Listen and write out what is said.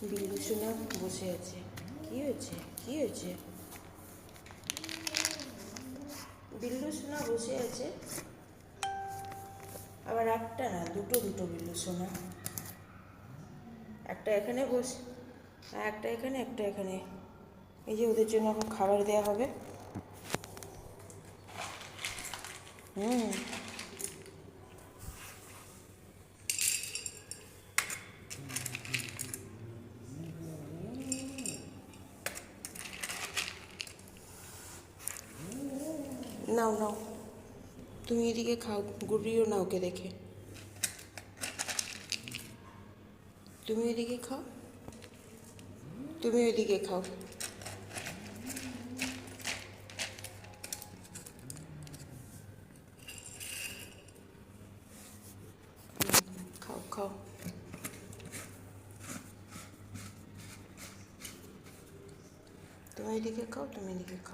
বিল্লু সোনা বসে আছে। কি হয়েছে? কি হয়েছে? বিল্লু সোনা বসে আছে। আবার একটা না, দুটো দুটো বিল্লু সোনা। একটা এখানে বসে, একটা এখানে, একটা এখানে। এই যে ওদের জন্য এখন খাবার দেওয়া হবে। নাও নাও, তুমি এদিকে খাও, গুড়িও না ওকে দেখে। তুমি এদিকে খাও, তুমি ওইদিকে খাও। খাও খাও। তুমি এদিকে খাও, তুমি এদিকে খাও।